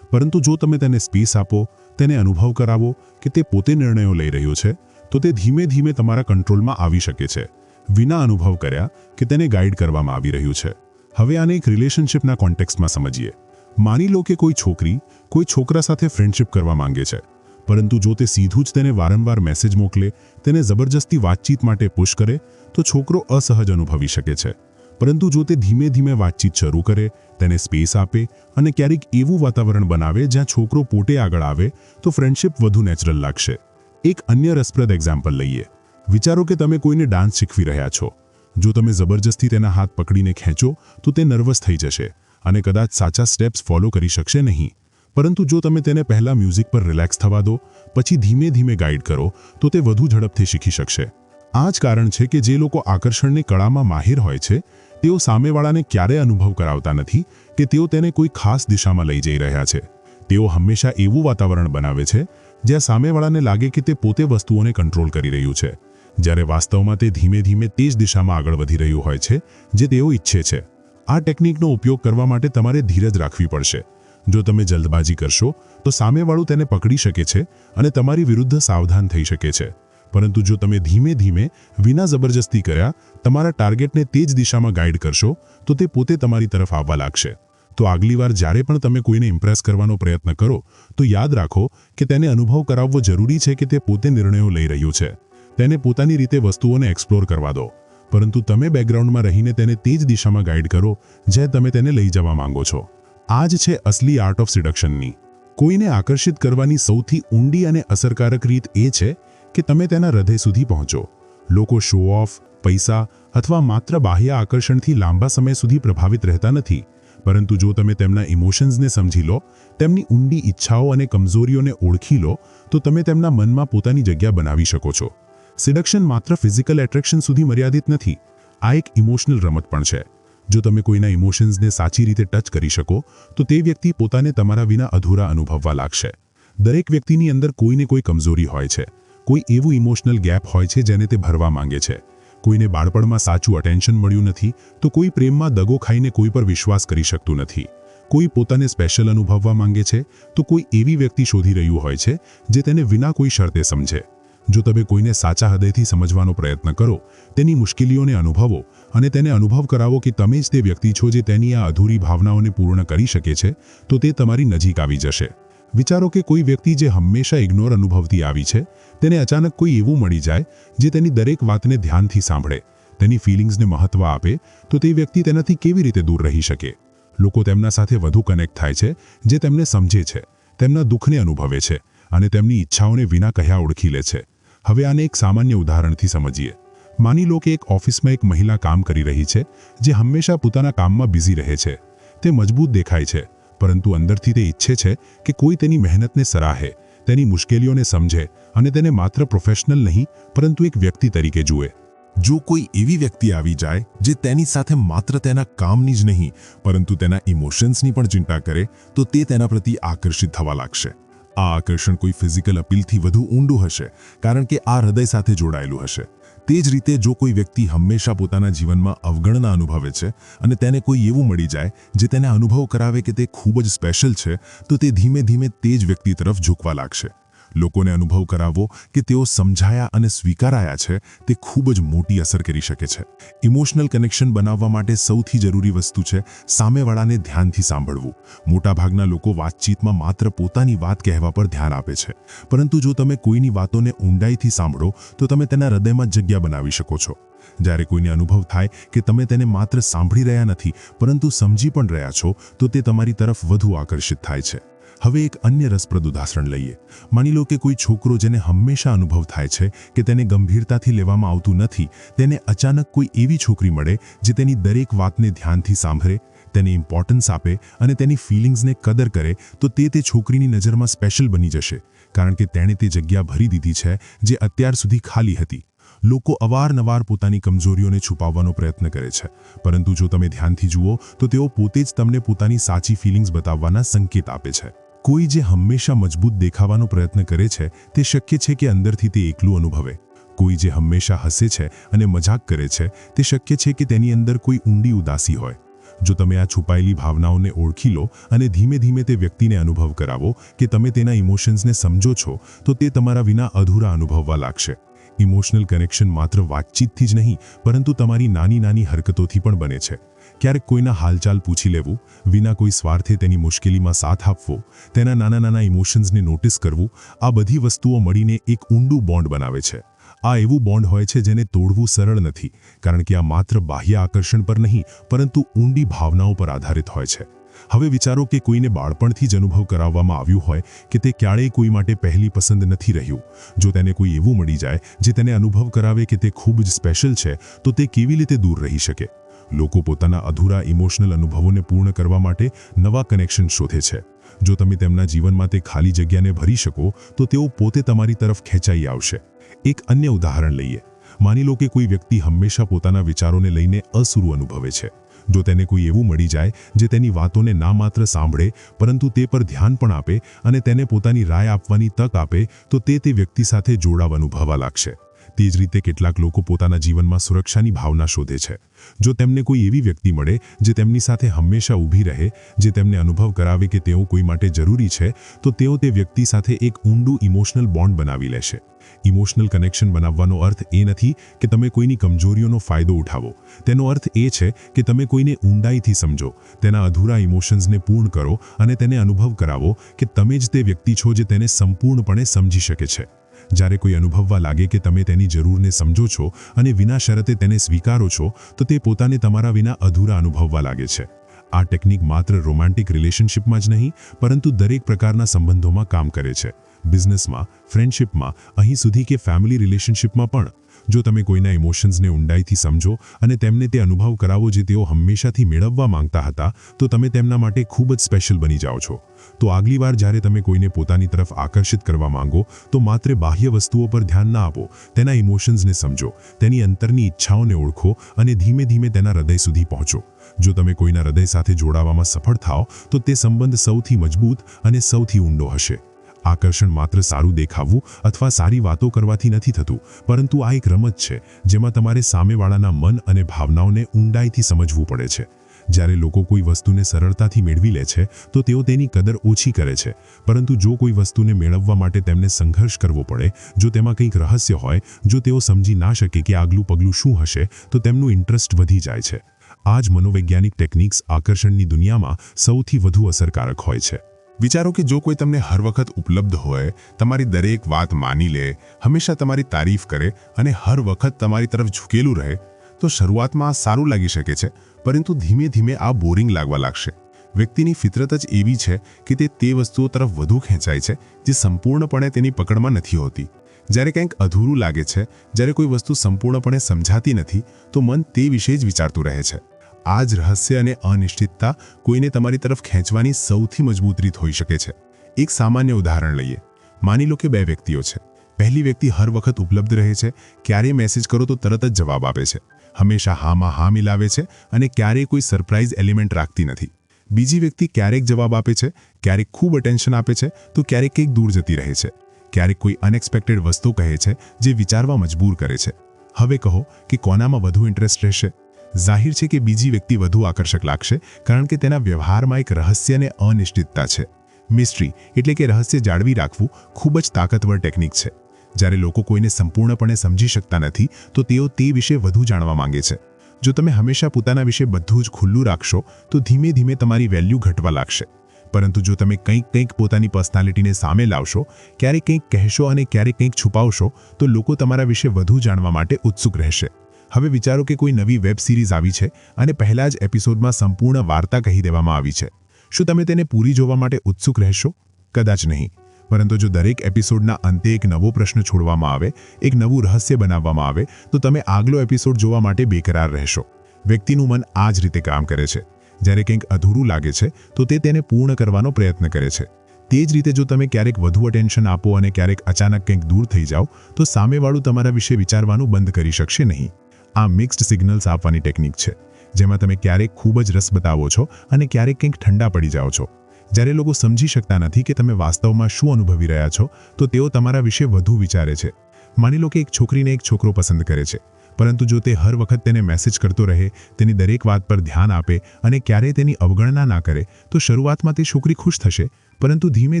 પરંતુ જો તમે તેને સ્પેસ આપો, તેને અનુભવ કરાવો કે તે પોતે નિર્ણયો લઈ રહ્યો છે, તો તે ધીમે ધીમે તમારા કંટ્રોલમાં આવી શકે છે, વિના અનુભવ કર્યા કે તેને ગાઈડ કરવામાં આવી રહ્યું છે. હવે આને એક રિલેશનશિપના કોન્ટેક્સ્ટમાં સમજીએ. માની લો કે કોઈ છોકરી કોઈ છોકરા સાથે ફ્રેન્ડશિપ કરવા માંગે છે, પરંતુ જો તે સીધું જ તેને વારંવાર મેસેજ મોકલે, તેને જબરજસ્તી વાતચીત માટે પુશ કરે, તો છોકરો અસહજ અનુભવી શકે છે. પરંતુ જો તે ધીમે ધીમે વાતચીત શરૂ કરે, તેને સ્પેસ આપે અને ક્યારેક એવું વાતાવરણ બનાવે જ્યાં છોકરો પોતે આગળ આવે, તો ફ્રેન્ડશિપ વધુ નેચરલ લાગશે. એક અન્ય રસપ્રદ એક્ઝામ્પલ લઈએ. વિચારો કે તમે કોઈને ડાન્સ શીખવી રહ્યા છો. જો તમે જબરજસ્તી તેના હાથ પકડીને ખેંચો તો તે નર્વસ થઈ જશે અને કદાચ સાચા સ્ટેપ્સ ફોલો કરી શકશે નહીં. પરંતુ જો તમે તેને પહેલા મ્યુઝિક પર રિલેક્સ થવા દો, પછી ધીમે ધીમે ગાઈડ કરો, તો તે વધુ ઝડપથી શીખી શકશે. આ જ કારણ છે કે જે લોકો આકર્ષણની કળામાં માહિર હોય છે, તેઓ સામેવાળાને ક્યારેય અનુભવ કરાવતા નથી કે તેઓ તેને કોઈ ખાસ દિશામાં લઈ જઈ રહ્યા છે. તેઓ હંમેશા એવું વાતાવરણ બનાવે છે જ્યાં સામેવાળાને લાગે કે તે પોતે વસ્તુઓને કંટ્રોલ કરી રહ્યું છે, જ્યારે વાસ્તવમાં તે ધીમે ધીમે તે જ દિશામાં આગળ વધી રહ્યું હોય છે જે તેઓ ઈચ્છે છે. આ ટેકનિકનો ઉપયોગ કરવા માટે તમારે ધીરજ રાખવી પડશે. જો તમે જલ્દબાજી કરશો તો સામેવાળું તેને પકડી શકે છે અને તમારી વિરુદ્ધ સાવધાન થઈ શકે છે. પરંતુ જો તમે ધીમે ધીમે વિના જબરજસ્તી કર્યા તમારા ટાર્ગેટને તે જ દિશામાં ગાઈડ કરશો, તો તે પોતે તમારી તરફ આવવા લાગશે. તો આગલી વાર જ્યારે પણ તમે કોઈને ઇમ્પ્રેસ કરવાનો પ્રયત્ન કરો, તો યાદ રાખો કે તેને અનુભવ કરાવવો જરૂરી છે કે તે પોતે નિર્ણયો લઈ રહ્યું છે. તેને પોતાની રીતે વસ્તુઓને એક્સપ્લોર કરવા દો, પરંતુ તમે બેકગ્રાઉન્ડમાં રહીને તેને તે જ દિશામાં ગાઈડ કરો જ્યાં તમે તેને લઈ જવા માંગો છો. આ જ છે અસલી આર્ટ ઓફ સિડક્શનની. કોઈને આકર્ષિત કરવાની સૌથી ઊંડી અને અસરકારક રીત એ છે કે તમે તેના હૃદય સુધી પહોંચો. લોકો શો ઓફ, પૈસા અથવા માત્ર બાહ્ય આકર્ષણથી લાંબા સમય સુધી પ્રભાવિત રહેતા નથી, પરંતુ જો તમે તેમના ઇમોશન્સને સમજી લો, તેમની ઊંડી ઈચ્છાઓ અને કમજોરીઓને ઓળખી લો, તો તમે તેમના મનમાં પોતાની જગ્યા બનાવી શકો છો. સિડક્શન માત્ર ફિઝિકલ એટ્રેક્શન સુધી મર્યાદિત નથી, આ એક ઇમોશનલ રમત પણ છે. જો તમે કોઈના ઇમોશન્સને સાચી રીતે ટચ કરી શકો, તો તે વ્યક્તિ પોતાને તમારા વિના અધૂરા અનુભવવા લાગશે. દરેક વ્યક્તિની અંદર કોઈને કોઈ કમજોરી હોય છે, કોઈ એવું ઇમોશનલ ગેપ હોય છે જેને તે ભરવા માંગે છે. કોઈને બાળપણમાં સાચું અટેન્શન મળ્યું નથી, તો કોઈ પ્રેમમાં દગો ખાઈને કોઈ પર વિશ્વાસ કરી શકતું નથી. કોઈ પોતાને સ્પેશિયલ અનુભવવા માંગે છે, તો કોઈ એવી વ્યક્તિ શોધી રહ્યું હોય છે જે તેને વિના કોઈ શરતે સમજે. જો તમે કોઈને સાચા હૃદયથી સમજવાનો પ્રયત્ન કરો, તેની મુશ્કેલીઓને અનુભવો અને તેને અનુભવ કરાવો કે તમે જ તે વ્યક્તિ છો જે તેની આ અધૂરી ભાવનાઓને પૂર્ણ કરી શકે છે, તો તે તમારી નજીક આવી જશે. વિચારો કે કોઈ વ્યક્તિ જે હંમેશા ઇગ્નોર અનુભવતી આવી છે, તેને અચાનક કોઈ એવું મળી જાય જે તેની દરેક વાતને ધ્યાનથી સાંભળે, તેની ફિલિંગ્સને મહત્વ આપે, તો તે વ્યક્તિ તેનાથી કેવી રીતે દૂર રહી શકે? લોકો તેમના સાથે વધુ કનેક્ટ થાય છે જે તેમને સમજે છે, તેમના દુઃખને અનુભવે છે અને તેમની ઈચ્છાઓને વિના કહ્યા ઓળખી લે છે. હવે આને એક સામાન્ય ઉદાહરણથી સમજીએ. માની લો કે એક ઓફિસમાં એક મહિલા કામ કરી રહી છે જે હંમેશા પોતાના કામમાં બિઝી રહે છે. તે મજબૂત દેખાય છે, પરંતુ અંદરથી તે ઈચ્છે છે કે કોઈ તેની મહેનતને સરાહે, તેની મુશ્કેલીઓને સમજે અને તેને માત્ર પ્રોફેશનલ નહીં પરંતુ એક વ્યક્તિ તરીકે જુએ. જો કોઈ એવી વ્યક્તિ આવી જાય જે તેની સાથે માત્ર તેના કામની જ નહીં પરંતુ તેના ઇમોશન્સની પણ ચિંતા કરે, તો તે તેના પ્રતિ આકર્ષિત થવા લાગશે. આ આકર્ષણ કોઈ ફિઝિકલ અપીલથી વધુ ઊંડું હશે, કારણ કે આ હૃદય સાથે જોડાયેલું હશે. તે જ રીતે જો કોઈ વ્યક્તિ હંમેશા પોતાના જીવનમાં અવગણના અનુભવે છે અને તેને કોઈ એવું મળી જાય જે તેને અનુભવ કરાવે કે તે ખૂબ જ સ્પેશિયલ છે, તો તે ધીમે ધીમે તે જ વ્યક્તિ તરફ ઝૂકવા લાગશે. લોકોને અનુભવ કરાવવો કે તેઓ સમજાયા અને સ્વીકારાયા છે, તે ખૂબ જ મોટી અસર કરી શકે છે. ઇમોશનલ કનેક્શન બનાવવા માટે સૌથી જરૂરી વસ્તુ છે સામેવાળાને ધ્યાનથી સાંભળવું. મોટાભાગના લોકો વાતચીતમાં માત્ર પોતાની વાત કહેવા પર ધ્યાન આપે છે, પરંતુ જો તમે કોઈની વાતોને ઊંડાઈથી સાંભળો, તો તમે તેના હૃદયમાં જગ્યા બનાવી શકો છો. જ્યારે કોઈને અનુભવ થાય કે તમે તેને માત્ર સાંભળી રહ્યા નથી પરંતુ સમજી પણ રહ્યા છો, તો તે તમારી તરફ વધુ આકર્ષિત થાય છે. હવે એક અન્ય રસપ્રદ ઉદાહરણ લઈએ. માની લો કે કોઈ છોકરો જેને હંમેશા અનુભવ થાય છે કે તેને ગંભીરતાથી લેવામાં આવતું નથી, તેને અચાનક કોઈ એવી છોકરી મળે જે તેની દરેક વાતને ધ્યાનથી સાંભળે, તેને ઇમ્પોર્ટન્સ આપે અને તેની ફિલિંગ્સને કદર કરે, તો તે છોકરીની નજરમાં સ્પેશિયલ બની જશે, કારણ કે તેણે તે જગ્યા ભરી દીધી છે જે અત્યાર સુધી ખાલી હતી. લોકો અવારનવાર પોતાની કમજોરીઓને છુપાવવાનો પ્રયત્ન કરે છે, પરંતુ જો તમે ધ્યાનથી જુઓ તો તેઓ પોતે જ તમને પોતાની સાચી ફિલિંગ્સ બતાવવાના સંકેત આપે છે. કોઈ જે હંમેશા મજબૂત દેખાવાનો પ્રયત્ન કરે છે, તે શક્ય છે કે અંદરથી તે એકલું અનુભવે. કોઈ જે હંમેશા હસે છે અને મજાક કરે છે તે શક્ય છે કે તેની અંદર કોઈ ઊંડી ઉદાસી હોય. જો તમે આ છુપાયેલી ભાવનાઓને ઓળખી લો અને ધીમે ધીમે તે વ્યક્તિને અનુભવ કરાવો કે તમે તેના ઇમોશન્સને સમજો છો, તો તે તમારા વિના અધૂરા અનુભવવા લાગશે. ઇમોશનલ કનેક્શન માત્ર વાતચીતથી જ નહીં, પરંતુ તમારી નાની નાની હરકતોથી પણ બને છે. ક્યારેક કોઈના હાલચાલ પૂછી લેવું, વિના કોઈ સ્વાર્થે તેની મુશ્કેલીમાં સાથ આપવો, તેના નાના નાના ઇમોશન્સને નોટિસ કરવું, આ બધી વસ્તુઓ મળીને એક ઊંડું બોન્ડ બનાવે છે. આ એવું બોન્ડ હોય છે જેને તોડવું સરળ નથી, કારણ કે આ માત્ર બાહ્ય આકર્ષણ પર નહીં, પરંતુ ઊંડી ભાવનાઓ પર આધારિત હોય છે. હવે વિચારો કે કોઈને બાળપણથી જ અનુભવ કરાવવામાં આવ્યું હોય કે તે ક્યારેય કોઈ માટે પહેલી પસંદ નથી રહ્યું. જો તેને કોઈ એવું મળી જાય જે તેને અનુભવ કરાવે કે તે ખૂબ જ સ્પેશિયલ છે, તો તે કેવી રીતે દૂર રહી શકે? લોકો પોતાના અધૂરા ઇમોશનલ અનુભવોને પૂર્ણ કરવા માટે નવા કનેક્શન શોધે છે. જો તમે તેમના જીવનમાં તે ખાલી જગ્યાને ભરી શકો, તો તેઓ પોતે તમારી તરફ ખેંચાઈ આવશે. એક અન્ય ઉદાહરણ લઈએ. માની લો કે કોઈ વ્યક્તિ હંમેશા પોતાના વિચારોને લઈને અસુરું અનુભવે છે. જો તેને કોઈ એવું મળી જાય જે તેની વાતોને ના માત્ર સાંભળે, પરંતુ તે પર ધ્યાન પણ આપે અને તેને પોતાની રાય આપવાની તક આપે, તો તે વ્યક્તિ સાથે જોડાવ અનુભવવા લાગશે. તે જ રીતે કેટલાક લોકો પોતાના જીવનમાં સુરક્ષાની ભાવના શોધે છે. જો તેમને કોઈ એવી વ્યક્તિ મળે જે તેમની સાથે હંમેશા ઊભી રહે, જે તેમને અનુભવ કરાવે કે તેઓ કોઈ માટે જરૂરી છે, તો તેઓ તે વ્યક્તિ સાથે એક ઊંડું ઇમોશનલ બોન્ડ બનાવી લેશે. ઇમોશનલ કનેક્શન બનાવવાનો અર્થ એ નથી કે તમે કોઈની કમજોરીઓનો ફાયદો ઉઠાવો. તેનો અર્થ એ છે કે તમે કોઈને ઊંડાઈથી સમજો, તેના અધૂરા ઇમોશન્સને પૂર્ણ કરો અને તેને અનુભવ કરાવો કે તમે જ તે વ્યક્તિ છો જે તેને સંપૂર્ણપણે સમજી શકે છે. જ્યારે કોઈ અનુભવવા લાગે કે તમે તેની જરૂરને સમજો છો અને વિના શરતે તેને સ્વીકારો છો, તો તે પોતાને તમારા વિના અધૂરા અનુભવવા લાગે છે. આ ટેકનિક માત્ર રોમાન્ટિક રિલેશનશિપમાં જ નહીં, પરંતુ દરેક પ્રકારના સંબંધોમાં કામ કરે છે. બિઝનેસમાં, ફ્રેન્ડશિપમાં, અહીં સુધી કે ફેમિલી રિલેશનશિપમાં પણ. જો તમે કોઈના ઇમોશન્સને ઊંડાઈથી સમજો અને તેમને તે અનુભવ કરાવો જે તેઓ હંમેશાથી મેળવવા માંગતા હતા, તો તમે તેમના માટે ખૂબ જ સ્પેશિયલ બની જાઓ છો. તો આગલી વાર જ્યારે તમે કોઈને પોતાની તરફ આકર્ષિત કરવા માંગો, તો માત્ર બાહ્ય વસ્તુઓ પર ધ્યાન ના આપો. તેના ઇમોશન્સને સમજો, તેની અંતરની ઈચ્છાઓને ઓળખો અને ધીમે ધીમે તેના હૃદય સુધી પહોંચો. જો તમે કોઈના હૃદય સાથે જોડાવામાં સફળ થાઓ, તો તે સંબંધ સૌથી મજબૂત અને સૌથી ઊંડો હશે. આકર્ષણ માત્ર સારું દેખાવું અથવા સારી વાતો કરવાથી નથી થતું, પરંતુ આ એક રમત છે જેમાં તમારે સામેવાળાના મન અને ભાવનાઓને ઊંડાઈથી સમજવું પડે છે. જ્યારે લોકો કોઈ વસ્તુને સરળતાથી મેળવી લે છે, તો તેઓ તેની કદર ઓછી કરે છે. પરંતુ જો કોઈ વસ્તુને મેળવવા માટે તેમને સંઘર્ષ કરવો પડે, જો તેમાં કંઈક રહસ્ય હોય, જો તેઓ સમજી ના શકે કે આગલું પગલું શું હશે, તો તેમનું ઇન્ટરેસ્ટ વધી જાય છે. આ જ મનોવૈજ્ઞાનિક ટેકનિક્સ આકર્ષણની દુનિયામાં સૌથી વધુ અસરકારક હોય છે. વિચારો કે જો કોઈ તમને હર વખત ઉપલબ્ધ હોય, તમારી દરેક વાત માની લે, હંમેશા તમારી તારીફ કરે અને હર વખત તમારી તરફ ઝૂકેલું રહે, તો શરૂઆતમાં આ સારું લાગી શકે છે, પરંતુ ધીમે ધીમે આ બોરિંગ લાગવા લાગશે. વ્યક્તિની ફિતરત જ એવી છે કે તે વસ્તુઓ તરફ વધુ ખેંચાય છે જે સંપૂર્ણપણે તેની પકડમાં નથી હોતી. જ્યારે કંઈક અધૂરું લાગે છે, જ્યારે કોઈ વસ્તુ સંપૂર્ણપણે સમજાતી નથી, તો મન તે વિશે જ વિચારતું રહે છે. આ જ રહસ્ય અને અનિશ્ચિતતા કોઈને તમારી તરફ ખેંચવાની સૌથી મજબૂત રીત હોઈ શકે છે. એક સામાન્ય ઉદાહરણ લઈએ. માની લો કે બે વ્યક્તિઓ છે. પહેલી વ્યક્તિ હર વખત ઉપલબ્ધ રહે છે, ક્યારેય મેસેજ કરો તો તરત જ જવાબ આપે છે, હંમેશા હામાં હા મિલાવે છે અને ક્યારેય કોઈ સરપ્રાઇઝ એલિમેન્ટ રાખતી નથી. બીજી વ્યક્તિ ક્યારેક જવાબ આપે છે, ક્યારેક ખૂબ અટેન્શન આપે છે, તો ક્યારેક કંઈક દૂર જતી રહે છે. ક્યારેક કોઈ અનએક્સપેક્ટેડ વસ્તુ કહે છે જે વિચારવા મજબૂર કરે છે. હવે કહો કે કોનામાં વધુ ઇન્ટરેસ્ટ રહેશે? જાહેર છે કે બીજી વ્યક્તિ વધુ આકર્ષક લાગશે, કારણ કે તેના વ્યવહારમાં એક રહસ્ય અને અનિશ્ચિતતા છે. મિસ્ટ્રી એટલે કે રહસ્ય જાળવી રાખવું ખૂબ જ તાકાતવર ટેકનિક છે. જ્યારે લોકો કોઈને સંપૂર્ણપણે સમજી શકતા નથી, તો તેઓ તે વિશે વધુ જાણવા માંગે છે. જો તમે હંમેશા પોતાના વિશે બધું જ ખુલ્લું રાખશો, તો ધીમે ધીમે તમારી વેલ્યુ ઘટવા લાગશે. પરંતુ જો તમે કંઈક પોતાની પર્સનાલિટીને સામે લાવશો, ક્યારેક કંઈક કહેશો અને ક્યારેક કંઈક છુપાવશો, તો લોકો તમારા વિશે વધુ જાણવા માટે ઉત્સુક રહેશે. હવે વિચારો કે કોઈ નવી વેબ સિરીઝ આવી છે અને પહેલા જ એપિસોડમાં સંપૂર્ણ વાર્તા કહી દેવામાં આવી છે. શું તમે તેને પૂરી જોવા માટે ઉત્સુક રહેશો? કદાચ નહીં. પરંતુ જો દરેક એપિસોડના અંતે એક નવો પ્રશ્ન છોડવામાં આવે, એક નવું રહસ્ય બનાવવામાં આવે, તો તમે આગલો એપિસોડ જોવા માટે બેકરાર રહેશો. વ્યક્તિનું મન આ જ રીતે કામ કરે છે. જ્યારે કંઈક અધૂરું લાગે છે, તો તે તેને પૂર્ણ કરવાનો પ્રયત્ન કરે છે. તે જ રીતે જો તમે ક્યારેક વધુ અટેન્શન આપો અને ક્યારેક અચાનક કંઈક દૂર થઈ જાઓ, તો સામેવાળું તમારા વિશે વિચારવાનું બંધ કરી શકશે નહીં. આ મિક્સ્ડ સિગ્નલ્સ આપવાની ટેકનિક છે, જેમાં તમે ક્યારેક ખૂબ જ રસ બતાવો છો અને ક્યારેક કંઈક ઠંડા પડી જાઓ છો. જ્યારે લોકો સમજી શકતા નથી કે તમે વાસ્તવમાં શું અનુભવી રહ્યા છો, તો તેઓ તમારા વિશે વધુ વિચારે છે. માની લો કે એક છોકરીને એક છોકરો પસંદ કરે છે, પરંતુ જો તે હર વખત તેને મેસેજ કરતો રહે, તેની દરેક વાત પર ધ્યાન આપે અને ક્યારેય તેની અવગણના ના કરે, તો શરૂઆતમાં તે છોકરી ખુશ થશે, પરંતુ ધીમે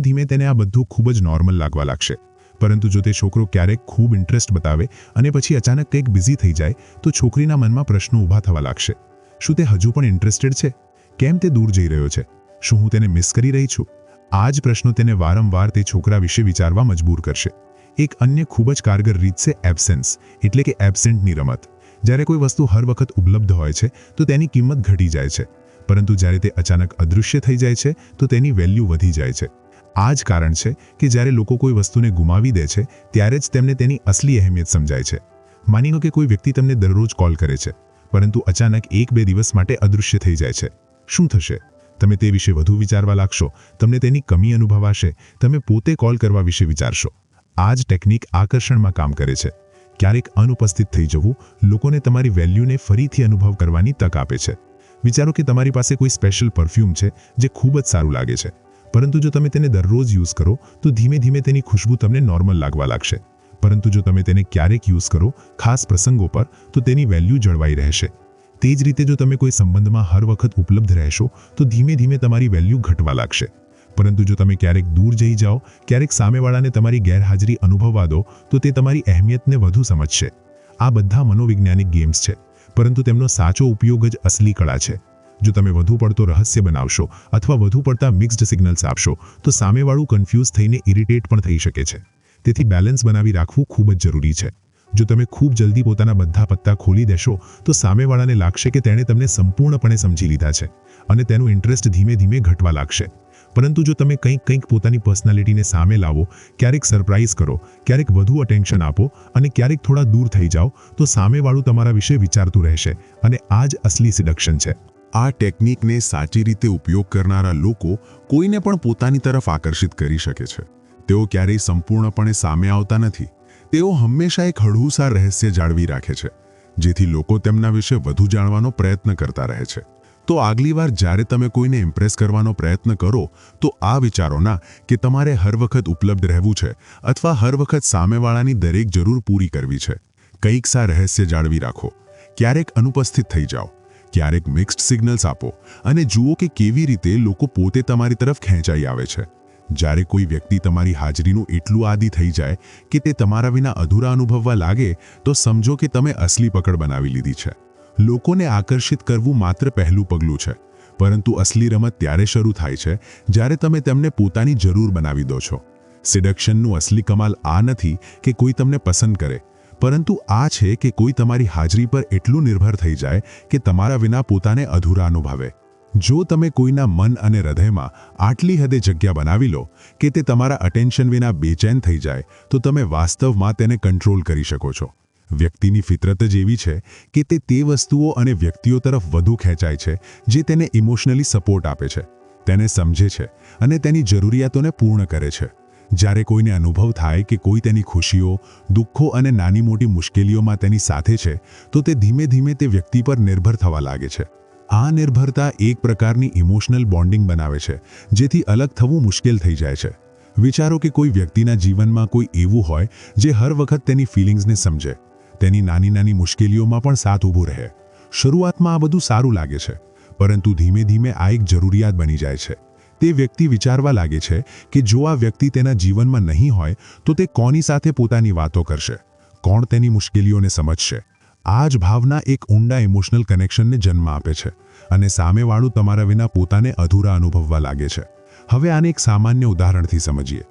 ધીમે તેને આ બધું ખૂબ જ નોર્મલ લાગવા લાગશે. પરંતુ જો તે છોકરો ક્યારેક ખૂબ ઇન્ટરેસ્ટ બતાવે અને પછી અચાનક કંઈક બિઝી થઈ જાય, તો છોકરીના મનમાં પ્રશ્નો ઊભા થવા લાગશે. શું તે હજુ પણ ઇન્ટરેસ્ટેડ છે? કેમ તે દૂર જઈ રહ્યો છે? શું હું તેને મિસ કરી રહી છું? આ જ પ્રશ્નો તેને વારંવાર તે છોકરા વિશે વિચારવા મજબૂર કરશે. એક અન્ય ખૂબ જ કારગર રીત છે એબ્સેન્સ, એટલે કે એબ્સેન્ટની રમત. જ્યારે કોઈ વસ્તુ હર વખત ઉપલબ્ધ હોય છે તો તેની કિંમત ઘટી જાય છે, પરંતુ જ્યારે તે અચાનક અદૃશ્ય થઈ જાય છે તો તેની વેલ્યુ વધી જાય છે. આ જ કારણ છે કે જ્યારે લોકો કોઈ વસ્તુને ગુમાવી દે છે ત્યારે જ તેમને તેની અસલી અહેમિયત સમજાય છે. માની લો કે કોઈ વ્યક્તિ તમને દરરોજ કોલ કરે છે, પરંતુ અચાનક 1-2 દિવસ માટે અદૃશ્ય થઈ જાય છે. શું થશે? તમે તે વિશે વધુ વિચારવા લાગશો, તમને તેની કમી અનુભવાશે, તમે પોતે કોલ કરવા વિશે વિચારશો. આ જ ટેકનિક આકર્ષણમાં કામ કરે છે. ક્યારેક અનુપસ્થિત થઈ જવું લોકોને તમારી વેલ્યુને ફરીથી અનુભવ કરવાની તક આપે છે. વિચારો કે તમારી પાસે કોઈ સ્પેશિયલ પરફ્યુમ છે જે ખૂબ જ સારું લાગે છે, પરંતુ જો તમે તેને દરરોજ યુઝ કરો તો ધીમે ધીમે તેની ખુશ્બુ તમને નોર્મલ લાગવા લાગશે. પરંતુ જો તમે તેને ક્યારેક યુઝ કરો, ખાસ પ્રસંગો પર, તો તેની વેલ્યુ જળવાઈ રહેશે. તે જ રીતે જો તમે કોઈ સંબંધમાં હર વખત ઉપલબ્ધ રહેશો તો ધીમે ધીમે તમારી વેલ્યુ ઘટવા લાગશે. પરંતુ જો તમે ક્યારેક દૂર જઈ જાઓ, ક્યારેક સામેવાળાને તમારી ગેરહાજરી અનુભવવા દો, તો તે તમારી અહેમિયતને વધુ સમજશે. આ બધા મનોવૈજ્ઞાનિક ગેમ્સ છે, પરંતુ તેમનો સાચો ઉપયોગ જ અસલી કળા છે. જો તમે વધુ પડતો રહસ્ય બનાવશો અથવા વધુ પડતા મિક્સ્ડ સિગ્નલ્સ આપશો તો સામેવાળું કન્ફ્યુઝ થઈને ઇરિટેટ પણ થઈ શકે છે. તેથી બેલેન્સ બનાવી રાખવું ખૂબ જ જરૂરી છે. જો તમે ખૂબ જલ્દી પોતાના બધા પત્તા ખોલી દેશો તો સામેવાળાને લાગશે કે તેણે તમને સંપૂર્ણપણે સમજી લીધા છે અને તેનું ઇન્ટરેસ્ટ ધીમે ધીમે ઘટવા લાગશે. પરંતુ જો તમે કંઈક પોતાની પર્સનાલિટીને સામે લાવો, ક્યારેક સરપ્રાઇઝ કરો, ક્યારેક વધુ અટેન્શન આપો અને ક્યારેક થોડા દૂર થઈ જાઓ, તો સામેવાળું તમારા વિશે વિચારતું રહેશે અને આ જ અસલી સિડક્શન છે. આ ટેકનિકને સાચી રીતે ઉપયોગ કરનારા લોકો કોઈને પણ પોતાની તરફ આકર્ષિત કરી શકે છે. તેઓ ક્યારેય સંપૂર્ણપણે સામે આવતા નથી. તેઓ હંમેશા એક હળવું રહસ્ય જાળવી રાખે છે, જેથી લોકો તેમના વિશે વધુ જાણવાનો પ્રયત્ન કરતા રહે છે. તો આગલી વાર જ્યારે તમે કોઈને ઇમ્પ્રેસ કરવાનો પ્રયત્ન કરો તો આ વિચારોના કે તમારે હર વખત ઉપલબ્ધ રહેવું છે અથવા હર વખત સામેવાળાની દરેક જરૂર પૂરી કરવી છે. કંઈક રહસ્ય જાળવી રાખો, ક્યારેક અનુપસ્થિત થઈ જાઓ, ક્યારેક મિક્સ્ડ સિગ્નલ્સ આપો અને જુઓ કે કેવી રીતે લોકો પોતે તમારી તરફ ખેંચાઈ આવે છે. જ્યારે કોઈ વ્યક્તિ તમારી હાજરીનું એટલું આદી થઈ જાય કે તે તમારા વિના અધૂરા અનુભવવા લાગે, તો સમજો કે તમે અસલી પકડ બનાવી લીધી છે. લોકોને આકર્ષિત કરવું માત્ર પહેલું પગલું છે, પરંતુ અસલી રમત ત્યારે શરૂ થાય છે જ્યારે તમે તેમને પોતાની જરૂર બનાવી દો છો. સિડક્શનનું અસલી કમાલ આ નથી કે કોઈ તમને પસંદ કરે, પરંતુ આ છે કે કોઈ તમારી હાજરી પર એટલું નિર્ભર થઈ જાય કે તમારા વિના પોતાને અધૂરા અનુભવે. જો તમે કોઈના મન અને હૃદયમાં આટલી હદે જગ્યા બનાવી લો કે તે તમારા અટેન્શન વિના બેચેન થઈ જાય, તો તમે વાસ્તવમાં તેને કંટ્રોલ કરી શકો છો. વ્યક્તિની ફિતરત જ એવી છે કે તે વસ્તુઓ અને વ્યક્તિઓ તરફ વધુ ખેંચાય છે જે તેને ઇમોશનલી સપોર્ટ આપે છે, તેને સમજે છે અને તેની જરૂરિયાતોને પૂર્ણ કરે છે. જ્યારે કોઈને અનુભવ થાય કે કોઈ તેની ખુશીઓ, દુઃખો અને નાની મોટી મુશ્કેલીઓમાં તેની સાથે છે, તો તે ધીમે ધીમે તે વ્યક્તિ પર નિર્ભર થવા લાગે છે. આ નિર્ભરતા એક પ્રકારની ઇમોશનલ બોન્ડિંગ બનાવે છે, જેથી અલગ થવું મુશ્કેલ થઈ જાય છે. વિચારો કે કોઈ વ્યક્તિના જીવનમાં કોઈ એવું હોય જે હર વખત તેની ફિલિંગ્સને સમજે, તેની નાની નાની મુશ્કેલીઓમાં પણ સાથ ઊભું રહે. શરૂઆતમાં આ બધું સારું લાગે છે, પરંતુ ધીમે ધીમે આ એક જરૂરિયાત બની જાય છે. તે વ્યક્તિ વિચારવા લાગે છે કે જો આ વ્યક્તિ તેના જીવનમાં નહીં હોય તો તે કોની સાથે પોતાની વાતો કરશે, કોણ તેની મુશ્કેલીઓને સમજશે. આ જ ભાવના એક ઊંડા ઇમોશનલ કનેક્શનને જન્મ આપે છે અને સામેવાળું તમારા વિના પોતાને અધૂરા અનુભવવા લાગે છે. હવે આને એક સામાન્ય ઉદાહરણથી સમજીએ.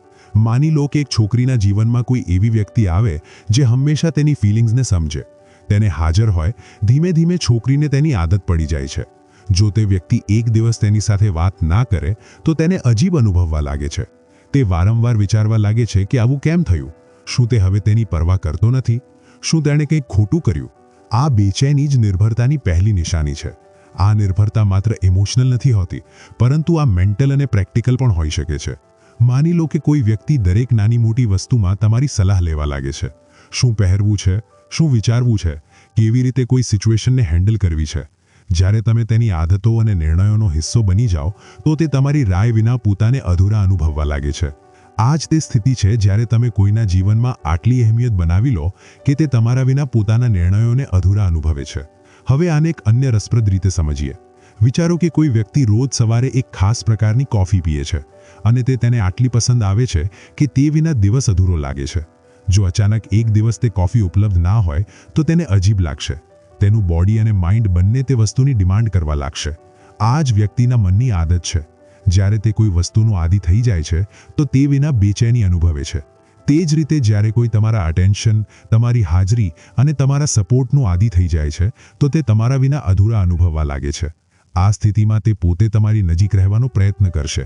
માની લો કે એક છોકરીના જીવનમાં કોઈ એવી વ્યક્તિ આવે જે હંમેશા તેની ફિલિંગ્સને સમજે, તેને હાજર હોય. ધીમે ધીમે છોકરીને તેની આદત પડી જાય છે. જો તે વ્યક્તિ એક દિવસ તેની સાથે વાત ના કરે તો તેને અજીબ અનુભવવા લાગે છે. તે વારંવાર વિચારવા લાગે છે કે આવું કેમ થયું? શું તે હવે તેની પરવા કરતો નથી? શું તેણે કંઈક ખોટું કર્યું? આ બેચેની જ નિર્ભરતાની પહેલી નિશાની છે. આ નિર્ભરતા માત્ર ઇમોશનલ નથી હોતી, પરંતુ આ મેન્ટલ અને પ્રેક્ટિકલ પણ હોઈ શકે છે. માની લો કે કોઈ વ્યક્તિ દરેક નાની મોટી વસ્તુમાં તમારી સલાહ લેવા લાગે છે. શું પહેરવું છે, શું વિચારવું છે, કેવી રીતે કોઈ સિચ્યુએશનને હેન્ડલ કરવી છે. જ્યારે તમે તેની આદતો અને નિર્ણયોનો હિસ્સો બની જાઓ તો તે તમારી રાય વિના પોતાને અધૂરા અનુભવવા લાગે છે. આ જ તે સ્થિતિ છે જ્યારે તમે કોઈના જીવનમાં આટલી અહેમિયત બનાવી લો કે તે તમારા વિના પોતાના નિર્ણયોને અધૂરા અનુભવે છે. હવે આને એક અન્ય રસપ્રદ રીતે સમજીએ. વિચારો કે કોઈ વ્યક્તિ રોજ સવારે એક ખાસ પ્રકારની કોફી પીએ છે અને તેને આટલી પસંદ આવે છે કે તે વિના દિવસ અધૂરો લાગે છે. જો અચાનક એક દિવસ તે કોફી ઉપલબ્ધ ના હોય તો તેને અજીબ લાગશે. તેનું બોડી અને માઇન્ડ બંને તે વસ્તુની ડિમાન્ડ કરવા લાગશે. આ જ વ્યક્તિના મનની આદત છે. જ્યારે તે કોઈ વસ્તુનો આદી થઈ જાય છે તો તે વિના બેચેની અનુભવે છે. તે જ રીતે જ્યારે કોઈ તમારા અટેન્શન, તમારી હાજરી અને તમારા સપોર્ટનો આદી થઈ જાય છે તો તે તમારા વિના અધૂરા અનુભવવા લાગે છે. આ સ્થિતિમાં તે પોતે તમારી નજીક રહેવાનો પ્રયત્ન કરશે,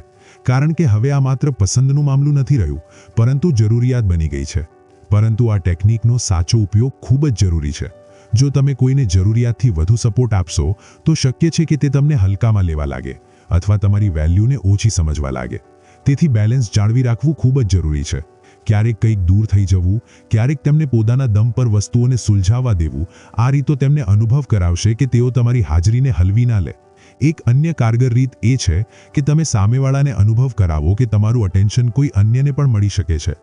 કારણ કે હવે આ માત્ર પસંદનું મામલું નથી રહ્યું, પરંતુ જરૂરિયાત બની ગઈ છે. પરંતુ આ ટેકનિકનો સાચો ઉપયોગ ખૂબ જ જરૂરી છે. જો તમે કોઈને જરૂરિયાતથી વધુ સપોર્ટ આપશો તો શક્ય છે કે તે તમને હલકામાં લેવા લાગે અથવા તમારી વેલ્યુને ઓછી સમજવા લાગે. તેથી બેલેન્સ જાળવી રાખવું ખૂબ જ જરૂરી છે. ક્યારેક કંઈક દૂર થઈ જવું, ક્યારેક તેમને પોતાના દમ પર વસ્તુઓને સુલઝાવવા દેવું, આ રીતો તેમને અનુભવ કરાવશે કે તેઓ તમારી હાજરીને હલવી ના લે. એક અન્ય કારગર રીત એ છે કે તમે સામેવાળાને અનુભવ કરાવો કે તમારું અટેન્શન કોઈ અન્યને પણ મળી શકે છે.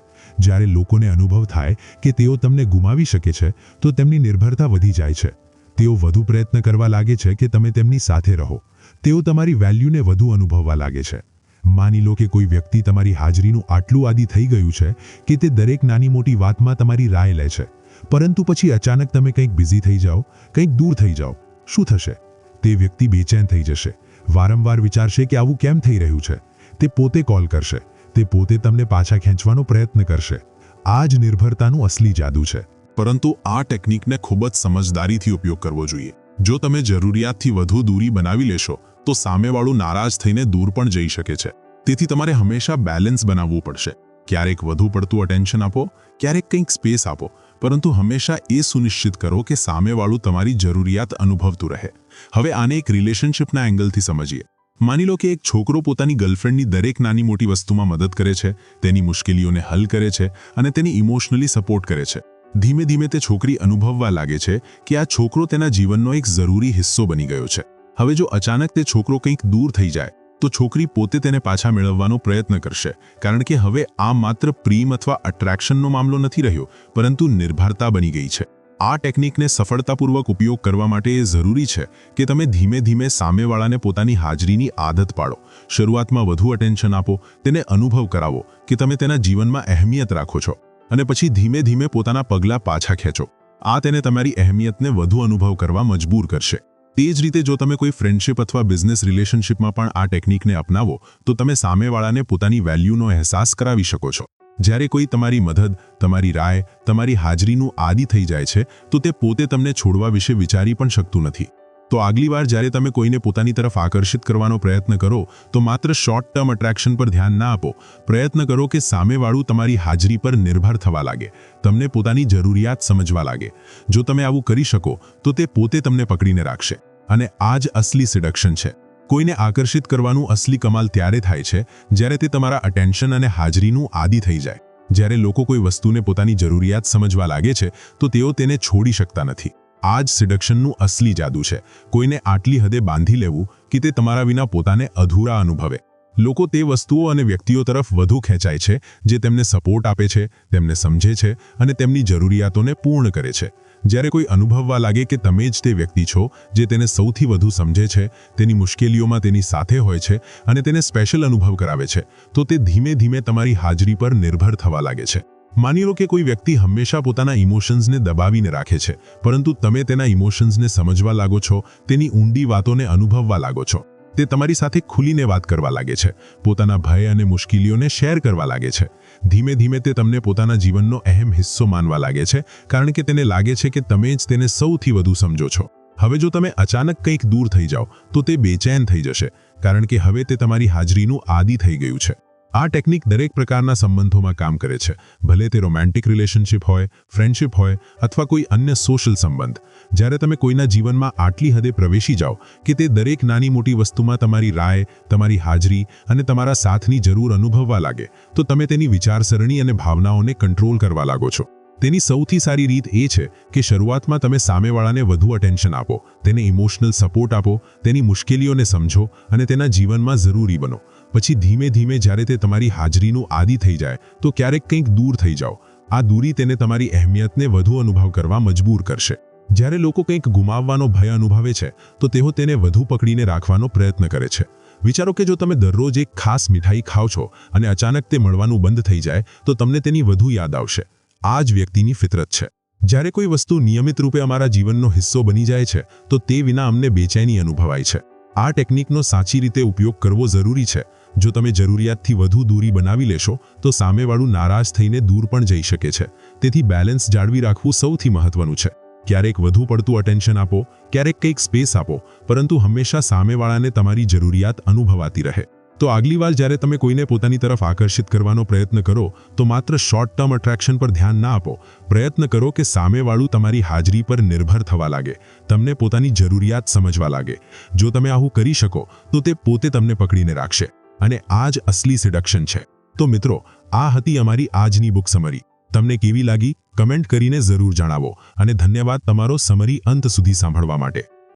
જ્યારે લોકોને અનુભવ થાય કે તેઓ તમને ગુમાવી શકે છે તો તેમની નિર્ભરતા વધી જાય છે. તેઓ વધુ પ્રયત્ન કરવા લાગે છે કે તમે તેમની સાથે રહો. તેઓ તમારી વેલ્યુને વધુ અનુભવવા લાગે છે. માની લો કે કોઈ વ્યક્તિ તમારી હાજરીનું આટલું આદી થઈ ગયું છે કે તે દરેક નાની મોટી વાતમાં તમારી રાય લે છે, પરંતુ પછી અચાનક તમે કંઈક બિઝી થઈ જાઓ, કંઈક દૂર થઈ જાઓ. શું થશે? તે વ્યક્તિ બેચેન થઈ જશે. વારંવાર વિચારશે કે આવું કેમ થઈ રહ્યું છે. તે પોતે કોલ કરશે. તે પોતે તમને પાછા ખેંચવાનો પ્રયત્ન કરશે. આ જ નિર્ભરતાનું અસલી જાદુ છે. પરંતુ આ ટેકનિકને ખૂબ જ સમજદારીથી ઉપયોગ કરવો જોઈએ. જો તમે જરૂરિયાતથી વધુ દૂરી બનાવી લેશો તો સામેવાળું નારાજ થઈને દૂર પણ જઈ શકે છે. તેથી તમારે હંમેશા બેલેન્સ બનાવવું પડશે. ક્યારેક વધુ પડતું અટેન્શન આપો, ક્યારેક કંઈક સ્પેસ આપો, પરંતુ હંમેશા એ સુનિશ્ચિત કરો કે સામેવાળું તમારી જરૂરિયાત અનુભવતું રહે. હવે આને એક રિલેશનશિપના એંગલથી સમજીએ. માની લો કે એક છોકરો પોતાની ગર્લફ્રેન્ડની દરેક નાની મોટી વસ્તુમાં મદદ કરે છે, તેની મુશ્કેલીઓને હલ કરે છે અને તેની ઇમોશનલી સપોર્ટ કરે છે. ધીમે ધીમે તે છોકરી અનુભવવા લાગે છે કે આ છોકરો તેના જીવનનો એક જરૂરી હિસ્સો બની ગયો છે. હવે જો અચાનક તે છોકરો કંઈક દૂર થઈ જાય તો છોકરી પોતે તેને પાછા મેળવવાનો પ્રયત્ન કરશે, કારણ કે હવે આ માત્ર પ્રેમ અથવા અટ્રેક્શનનો મામલો નથી રહ્યો, પરંતુ નિર્ભરતા બની ગઈ છે. આ ટેકનિકને સફળતાપૂર્વક ઉપયોગ કરવા માટે એ જરૂરી છે કે તમે ધીમે ધીમે સામેવાળાને પોતાની હાજરીની આદત પાડો. શરૂઆતમાં વધુ અટેન્શન આપો, તેને અનુભવ કરાવો કે તમે તેના જીવનમાં અહેમિયત રાખો છો, અને પછી ધીમે ધીમે પોતાના પગલાં પાછા ખેંચો. આ તેને તમારી અહેમિયતને વધુ અનુભવ કરવા મજબૂર કરશે. તે જ રીતે જો તમે કોઈ ફ્રેન્ડશિપ અથવા બિઝનેસ રિલેશનશિપમાં પણ આ ટેકનિકને અપનાવો તો તમે સામેવાળાને પોતાની વેલ્યુનો અહેસાસ કરાવી શકો છો. જ્યારે કોઈ તમારી મદદ, તમારી રાય, તમારી હાજરીનું આદી થઈ જાય છે તો તે પોતે તમને છોડવા વિશે વિચારી પણ શકતું નથી. તો આગલી વાર જ્યારે તમે કોઈને પોતાની તરફ આકર્ષિત કરવાનો પ્રયત્ન કરો તો માત્ર શોર્ટ ટર્મ અટ્રેક્શન પર ધ્યાન ના આપો. પ્રયત્ન કરો કે સામેવાળું તમારી હાજરી પર નિર્ભર થવા લાગે, તમને પોતાની જરૂરિયાત સમજવા લાગે. જો તમે આવું કરી શકો તો તે પોતે તમને પકડીને રાખશે. અને આ જ અસલી સિડક્શન છે. કોઈને આકર્ષિત કરવાનું અસલી કમાલ ત્યારે થાય છે જ્યારે તે તમારા અટેન્શન અને હાજરીનું આદી થઈ જાય. જ્યારે લોકો કોઈ વસ્તુને પોતાની જરૂરિયાત સમજવા લાગે છે તો તેઓ તેને છોડી શકતા નથી. આ જ સિડક્શનનું અસલી જાદુ છે. કોઈને આટલી હદે બાંધી લેવું કે તે તમારા વિના પોતાને અધૂરા અનુભવે. લોકો તે વસ્તુઓ અને વ્યક્તિઓ તરફ વધુ ખેંચાય છે જે તેમને સપોર્ટ આપે છે, તેમને સમજે છે અને તેમની જરૂરિયાતોને પૂર્ણ કરે છે. જ્યારે કોઈ અનુભવવા લાગે કે તમે જ તે વ્યક્તિ છો જે તેને સૌથી વધુ સમજે છે, તેની મુશ્કેલીઓમાં તેની સાથે હોય છે અને તેને સ્પેશિયલ અનુભવ કરાવે છે, તો તે ધીમે ધીમે તમારી હાજરી પર નિર્ભર થવા લાગે છે. માની લો કે કોઈ વ્યક્તિ હંમેશા પોતાના ઇમોશન્સને દબાવીને રાખે છે, પરંતુ તમે તેના ઇમોશન્સને સમજવા લાગો છો, તેની ઊંડી વાતોને અનુભવવા લાગો છો. તે તમારી સાથે ખુલીને વાત કરવા લાગે છે, પોતાના ભય અને મુશ્કેલીઓને શેર કરવા લાગે છે. ધીમે ધીમે તે તમને પોતાના જીવનનો અહેમ હિસ્સો માનવા લાગે છે, કારણ કે તેને લાગે છે કે તમે જ તેને સૌથી વધુ સમજો છો. હવે જો તમે અચાનક કંઈક દૂર થઈ જાઓ તો તે બેચેન થઈ જશે, કારણ કે હવે તે તમારી હાજરીનું આદી થઈ ગયું છે. આ ટેકનિક દરેક પ્રકારના સંબંધોમાં કામ કરે છે, ભલે તે રોમેન્ટિક રિલેશનશિપ હોય, ફ્રેન્ડશિપ હોય અથવા કોઈ અન્ય સોશિયલ સંબંધ. જ્યારે તમે કોઈના જીવનમાં આટલી હદે પ્રવેશી જાઓ કે તે દરેક નાની મોટી વસ્તુમાં તમારી રાય, તમારી હાજરી અને તમારા સાથની જરૂર અનુભવવા લાગે, તો તમે તેની વિચારસરણી અને ભાવનાઓને કંટ્રોલ કરવા લાગો છો. તેની સૌથી સારી રીત એ છે કે શરૂઆતમાં તમે સામેવાળાને વધુ અટેન્શન આપો, તેને ઇમોશનલ સપોર્ટ આપો, તેની મુશ્કેલીઓને સમજો અને તેના જીવનમાં જરૂરી બનો. પછી ધીમે ધીમે જ્યારે તે તમારી હાજરીનું આદી થઈ જાય તો ક્યારેક કંઈક દૂર થઈ જાઓ. આ દૂરી તેને તમારી અહેમિયતને વધુ અનુભવ કરવા મજબૂર કરશે. જ્યારે લોકો કંઈક ગુમાવવાનો ભય અનુભવે છે તો તેઓ તેને વધુ પકડીને રાખવાનો પ્રયત્ન કરે છે. વિચારો કે જો તમે દરરોજ એક ખાસ મીઠાઈ ખાઓ છો અને અચાનક તે મળવાનું બંધ થઈ જાય તો તમને તેની વધુ યાદ આવશે. આ જ વ્યક્તિની ફિતરત છે. જ્યારે કોઈ વસ્તુ નિયમિત રૂપે અમારા જીવનનો હિસ્સો બની જાય છે તો તે વિના અમને બેચેની અનુભવાય છે. આ ટેકનિકનો સાચી રીતે ઉપયોગ કરવો જરૂરી છે. જો તમે જરૂરિયાતથી વધુ દૂરી બનાવી લેશો તો સામેવાળું નારાજ થઈને દૂર પણ જઈ શકે છે. તેથી બેલેન્સ જાળવી રાખવું સૌથી મહત્વનું છે. ક્યારેક વધુ પડતું અટેન્શન આપો, ક્યારેક કંઈક સ્પેસ આપો, પરંતુ હંમેશા સામેવાળાને તમારી જરૂરિયાત અનુભવાતી રહે. તો આગલી વાર જ્યારે તમે કોઈને પોતાની તરફ આકર્ષિત કરવાનો પ્રયત્ન કરો તો માત્ર શોર્ટ ટર્મ અટ્રેક્શન પર ધ્યાન ના આપો. પ્રયત્ન કરો કે સામેવાળું તમારી હાજરી પર નિર્ભર થવા લાગે, તમને પોતાની જરૂરિયાત સમજવા લાગે. જો તમે આવું કરી શકો તો તે પોતે તમને પકડીને રાખશે અને આ જ અસલી સિડક્શન છે. તો મિત્રો, આ હતી અમારી આજની બુક સમરી. તમને કેવી લાગી કમેન્ટ કરીને જરૂર જણાવો અને ધન્યવાદ તમારો સમરી અંત સુધી સાંભળવા માટે.